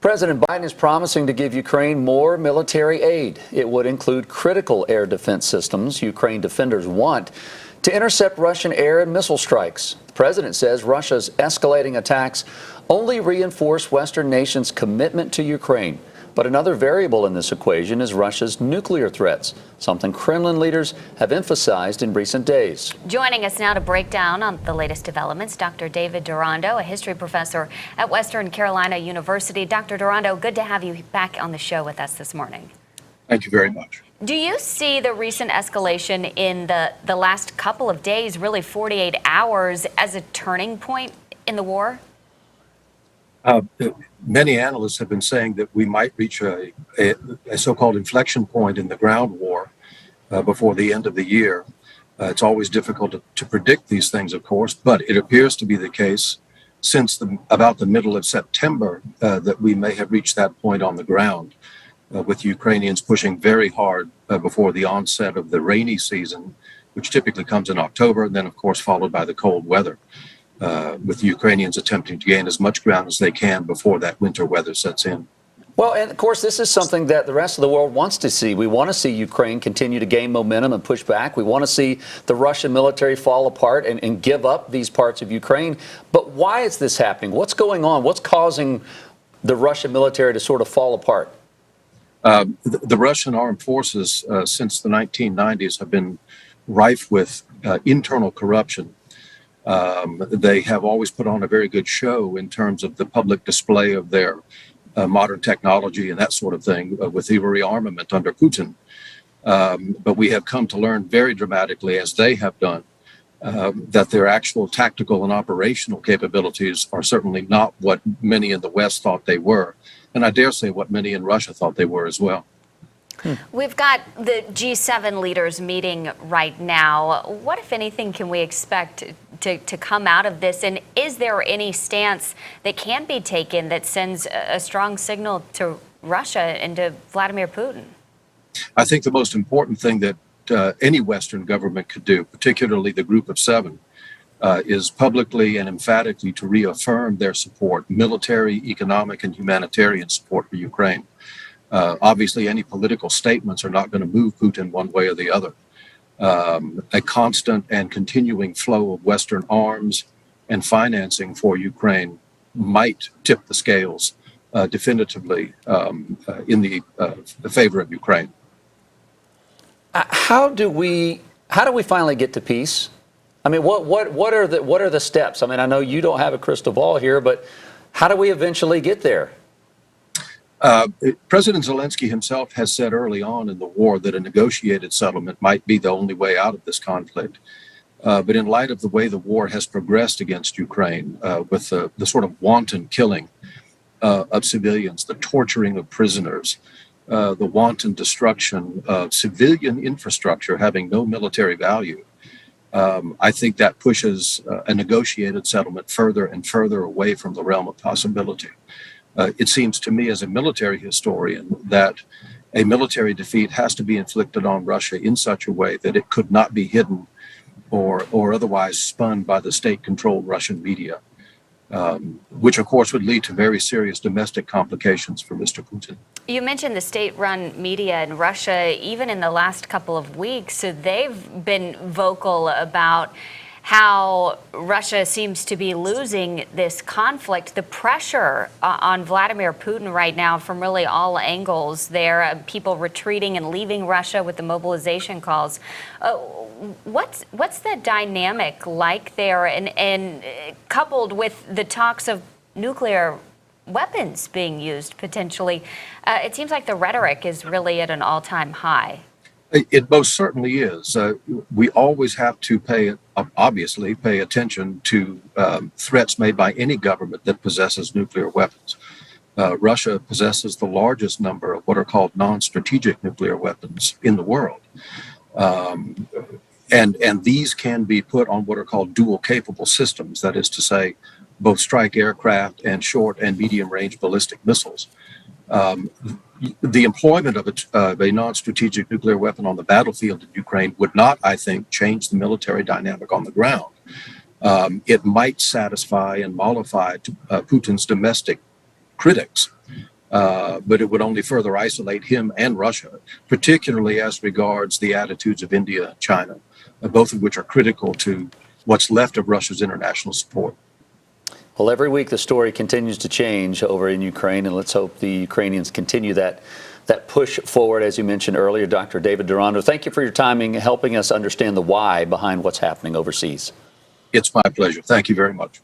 President Biden is promising to give Ukraine more military aid. It would include critical air defense systems Ukraine defenders want to intercept Russian air and missile strikes. The president says Russia's escalating attacks only reinforce Western nations' commitment to Ukraine. But another variable in this equation is Russia's nuclear threats, something Kremlin leaders have emphasized in recent days. Joining us now to break down on the latest developments, Dr. David Dorondo, a history professor at Western Carolina University. Dr. Dorondo, good to have you back on the show with us this morning. Thank you very much. Do you see the recent escalation in the last couple of days, really 48 hours, as a turning point in the war? Many analysts have been saying that we might reach a so-called inflection point in the ground war before the end of the year. It's always difficult to predict these things, of course, but it appears to be the case since about the middle of September that we may have reached that point on the ground, with Ukrainians pushing very hard before the onset of the rainy season, which typically comes in October, and then, of course, followed by the cold weather. With the Ukrainians attempting to gain as much ground as they can before that winter weather sets in. Well, and of course, this is something that the rest of the world wants to see. We want to see Ukraine continue to gain momentum and push back. We want to see the Russian military fall apart and give up these parts of Ukraine. But why is this happening? What's going on? What's causing the Russian military to sort of fall apart? The Russian armed forces since the 1990s have been rife with internal corruption. They have always put on a very good show in terms of the public display of their modern technology and that sort of thing with the rearmament under Putin. But we have come to learn very dramatically, as they have done, that their actual tactical and operational capabilities are certainly not what many in the West thought they were. And I dare say what many in Russia thought they were as well. We've got the G7 leaders meeting right now. What, if anything, can we expect to come out of this? And is there any stance that can be taken that sends a strong signal to Russia and to Vladimir Putin? I think the most important thing that any Western government could do, particularly the Group of Seven, is publicly and emphatically to reaffirm their support, military, economic, and humanitarian support for Ukraine. Obviously, any political statements are not going to move Putin one way or the other. A constant and continuing flow of Western arms and financing for Ukraine might tip the scales definitively in the favor of Ukraine. How do we finally get to peace? I mean, what are the steps? I mean, I know you don't have a crystal ball here, but how do we eventually get there? President Zelensky himself has said early on in the war that a negotiated settlement might be the only way out of this conflict. But in light of the way the war has progressed against Ukraine, with the sort of wanton killing of civilians, the torturing of prisoners, the wanton destruction of civilian infrastructure having no military value, I think that pushes a negotiated settlement further and further away from the realm of possibility. It seems to me, as a military historian, that a military defeat has to be inflicted on Russia in such a way that it could not be hidden or otherwise spun by the state-controlled Russian media, which, of course, would lead to very serious domestic complications for Mr. Putin. You mentioned the state-run media in Russia. Even in the last couple of weeks, they've been vocal about how Russia seems to be losing this conflict. The pressure on Vladimir Putin right now from really all angles there, people retreating and leaving Russia with the mobilization calls. What's the dynamic like there, and coupled with the talks of nuclear weapons being used potentially? It seems like the rhetoric is really at an all-time high. It most certainly is. We always have to obviously pay attention to threats made by any government that possesses nuclear weapons. Russia possesses the largest number of what are called non-strategic nuclear weapons in the world. And these can be put on what are called dual capable systems, that is to say, both strike aircraft and short and medium range ballistic missiles. The employment of a non-strategic nuclear weapon on the battlefield in Ukraine would not, I think, change the military dynamic on the ground. It might satisfy and mollify Putin's domestic critics, but it would only further isolate him and Russia, particularly as regards the attitudes of India and China, both of which are critical to what's left of Russia's international support. Well, every week the story continues to change over in Ukraine, and let's hope the Ukrainians continue that push forward, as you mentioned earlier. Dr. David Dorondo, thank you for your timing, helping us understand the why behind what's happening overseas. It's my pleasure. Thank you very much.